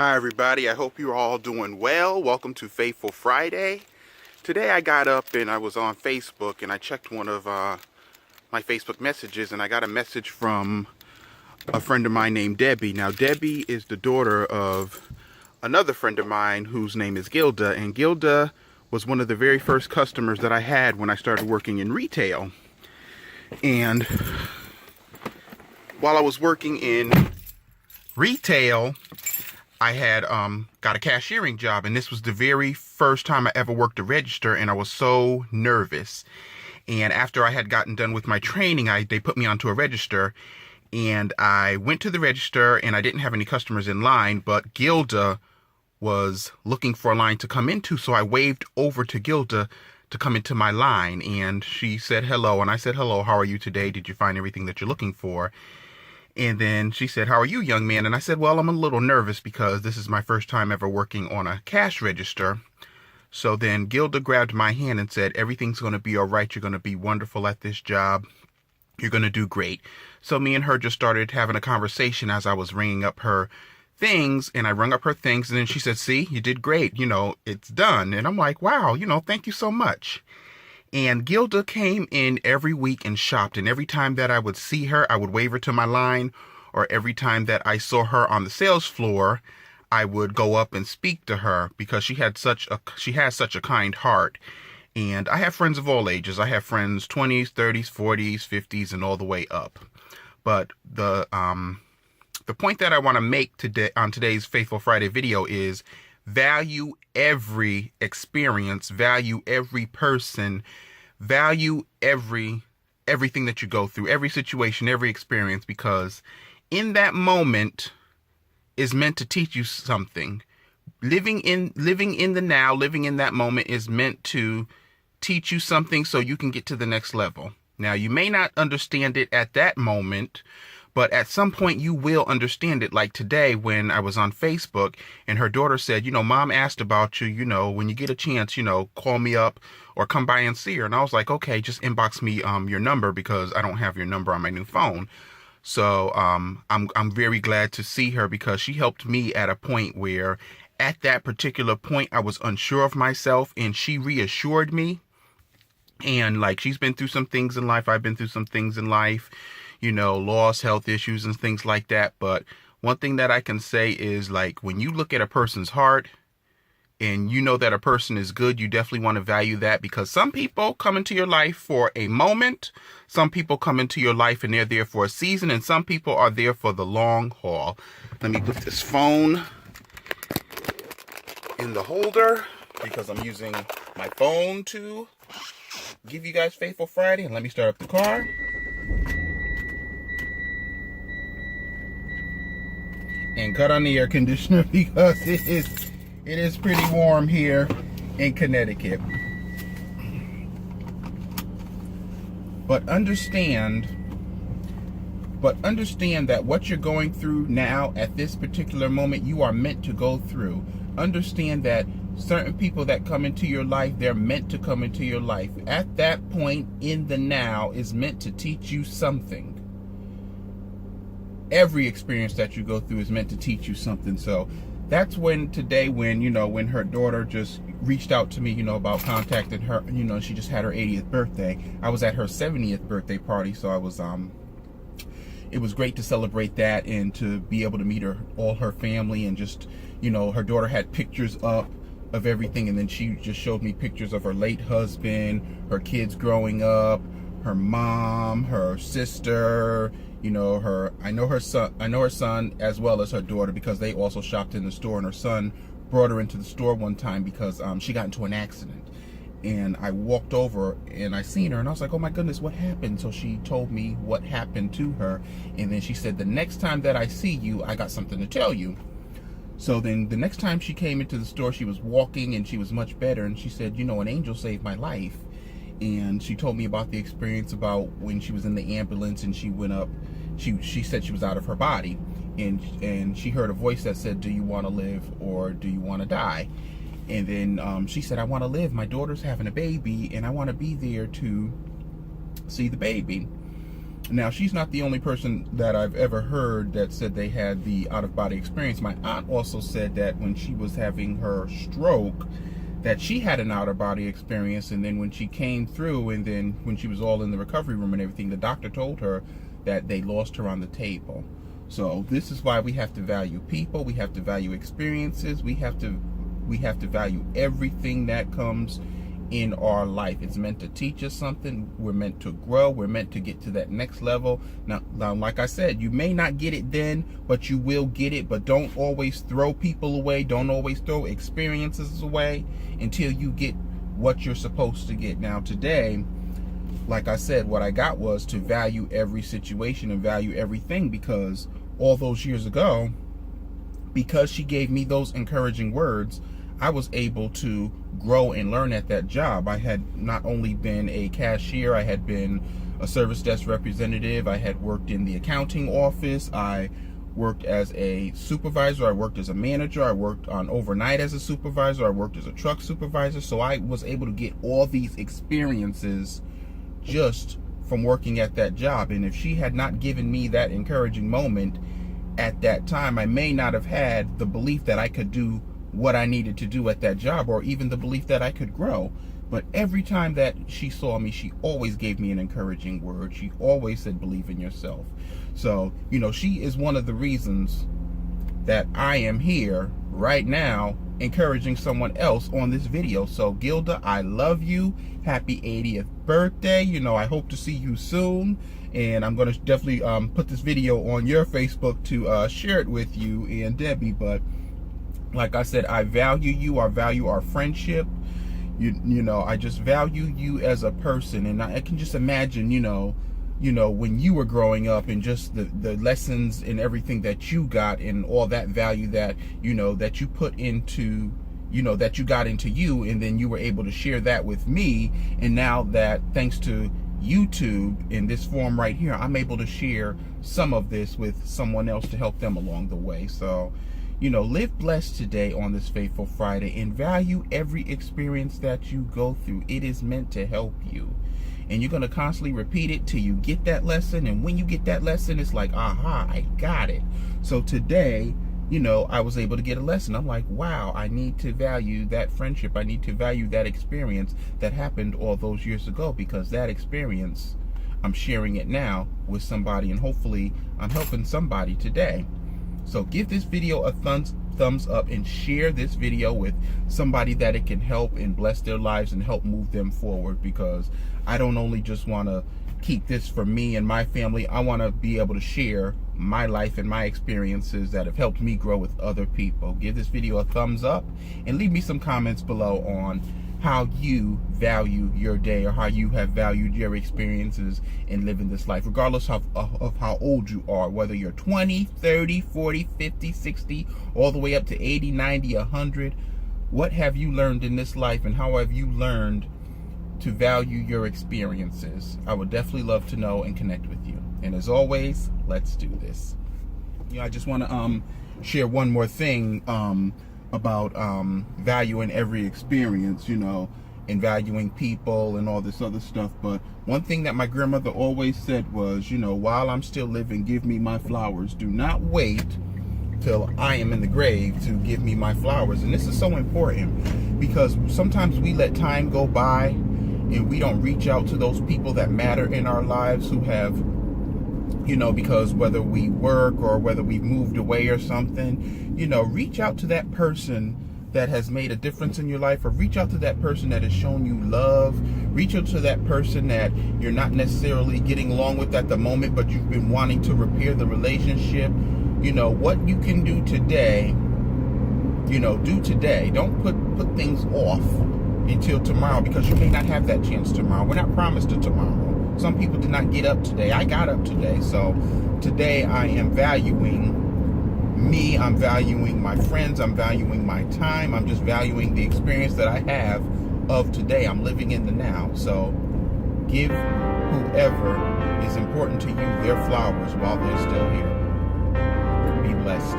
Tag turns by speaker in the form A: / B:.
A: Hi everybody, I hope you're all doing well. Welcome to Faithful Friday. Today I got up and I was on Facebook and I checked one of my Facebook messages and I got a message from a friend of mine named Debbie. Now Debbie is the daughter of another friend of mine whose name is Gilda, and Gilda was one of the very first customers that I had when I started working in retail. And while I was working in retail, I had got a cashiering job, and this was the very first time I ever worked a register, and I was so nervous. And after I had gotten done with my training, they put me onto a register, and I went to the register, and I didn't have any customers in line, but Gilda was looking for a line to come into, so I waved over to Gilda to come into my line, and she said hello, and I said hello, how are you today? Did you find everything that you're looking for? And then she said, how are you, young man? And I said, well, I'm a little nervous because this is my first time ever working on a cash register. So then Gilda grabbed my hand and said, everything's going to be all right. You're going to be wonderful at this job. You're going to do great. So me and her just started having a conversation as I was ringing up her things, and I rung up her things, and then she said, see, you did great. It's done. And I'm like, wow, thank you so much. And Gilda came in every week and shopped, and every time that I would see her, I would wave her to my line, or every time that I saw her on the sales floor, I would go up and speak to her because she has such a kind heart. And I have friends of all ages. I have friends 20s, 30s, 40s, 50s, and all the way up. But the point that I want to make today on today's Faithful Friday video is value every experience, value every person, value everything that you go through, every situation, every experience, because in that moment is meant to teach you something. Living in the now, living in that moment is meant to teach you something so you can get to the next level. Now, you may not understand it at that moment, but at some point you will understand it. Like today when I was on Facebook and her daughter said, Mom asked about you, when you get a chance, call me up or come by and see her. And I was like, okay, just inbox me your number because I don't have your number on my new phone. So I'm very glad to see her because she helped me at a point where at that particular point I was unsure of myself, and she reassured me. And like, she's been through some things in life. I've been through some things in life. Loss, health issues and things like that. But one thing that I can say is, like, when you look at a person's heart and you know that a person is good, you definitely want to value that, because some people come into your life for a moment. Some people come into your life and they're there for a season, and some people are there for the long haul. Let me put this phone in the holder because I'm using my phone to give you guys Faithful Friday. And let me start up the car. And cut on the air conditioner because it is pretty warm here in Connecticut. But understand that what you're going through now at this particular moment, you are meant to go through. Understand that certain people that come into your life, they're meant to come into your life. At that point in the now is meant to teach you something. Every experience that you go through is meant to teach you something. So that's when today, when her daughter just reached out to me, about contacting her, she just had her 80th birthday. I was at her 70th birthday party. So I was, it was great to celebrate that and to be able to meet all her family, and just, her daughter had pictures up of everything. And then she just showed me pictures of her late husband, her kids growing up, her mom, her sister, I know her son as well as her daughter, because they also shopped in the store, and her son brought her into the store one time because she got into an accident. And I walked over and I seen her, and I was like, oh my goodness, what happened? So she told me what happened to her. And then she said, the next time that I see you, I got something to tell you. So then the next time she came into the store, she was walking and she was much better. And she said, an angel saved my life. And she told me about the experience about when she was in the ambulance and she went up. She said she was out of her body, and she heard a voice that said, do you want to live or do you want to die? And then she said, I want to live. My daughter's having a baby and I want to be there to see the baby. Now, she's not the only person that I've ever heard that said they had the out-of-body experience. My aunt also said that when she was having her stroke, that she had an out-of-body experience, and then when she came through, and then when she was all in the recovery room and everything, the doctor told her that they lost her on the table. So this is why we have to value people, we have to value experiences, we have to value everything that comes in our life. It's meant to teach us something. We're meant to grow. We're meant to get to that next level. Now, like I said, you may not get it then, but you will get it. But don't always throw people away. Don't always throw experiences away until you get what you're supposed to get. Now, today, like I said, what I got was to value every situation and value everything, because all those years ago, because she gave me those encouraging words, I was able to grow and learn at that job. I had not only been a cashier, I had been a service desk representative, I had worked in the accounting office, I worked as a supervisor, I worked as a manager, I worked on overnight as a supervisor, I worked as a truck supervisor. So I was able to get all these experiences just from working at that job. And if she had not given me that encouraging moment at that time, I may not have had the belief that I could do what I needed to do at that job, or even the belief that I could grow. But every time that she saw me, she always gave me an encouraging word. She always said, believe in yourself. So, you know, she is one of the reasons that I am here right now encouraging someone else on this video. So Gilda, I love you. Happy 80th birthday. You know, I hope to see you soon. And I'm going to definitely put this video on your Facebook to share it with you and Debbie. But like I said, I value you. I value our friendship. You know, I just value you as a person. And I can just imagine, you know, when you were growing up, and just the lessons and everything that you got, and all that value that, you know, that you put into, you know, that you got into you, and then you were able to share that with me. And now that, thanks to YouTube in this form right here, I'm able to share some of this with someone else to help them along the way. So, you know, live blessed today on this Faithful Friday, and value every experience that you go through. It is meant to help you. And you're going to constantly repeat it till you get that lesson. And when you get that lesson, it's like, aha, I got it. So today, you know, I was able to get a lesson. I'm like, wow, I need to value that friendship. I need to value that experience that happened all those years ago, because that experience, I'm sharing it now with somebody, and hopefully I'm helping somebody today. So give this video a thumbs up, and share this video with somebody that it can help and bless their lives and help move them forward, because I don't only just want to keep this for me and my family. I want to be able to share my life and my experiences that have helped me grow with other people. Give this video a thumbs up, and leave me some comments below on how you value your day, or how you have valued your experiences in living this life, regardless of how old you are, whether you're 20, 30, 40, 50, 60, all the way up to 80, 90, 100. What have you learned in this life, and how have you learned to value your experiences? I would definitely love to know and connect with you. And as always, let's do this. You know, I just want to share one more thing about valuing every experience, you know, and valuing people and all this other stuff. But one thing that my grandmother always said was, you know, while I'm still living, give me my flowers. Do not wait till I am in the grave to give me my flowers. And this is so important, because sometimes we let time go by and we don't reach out to those people that matter in our lives, who have, you know, because whether we work or whether we've moved away or something, you know, reach out to that person that has made a difference in your life, or reach out to that person that has shown you love. Reach out to that person that you're not necessarily getting along with at the moment, but you've been wanting to repair the relationship. You know, what you can do today, you know, do today. Don't put things off until tomorrow, because you may not have that chance tomorrow. We're not promised a tomorrow. Some people did not get up today. I got up today. So today I am valuing me. I'm valuing my friends. I'm valuing my time. I'm just valuing the experience that I have of today. I'm living in the now. So give whoever is important to you their flowers while they're still here. Be blessed.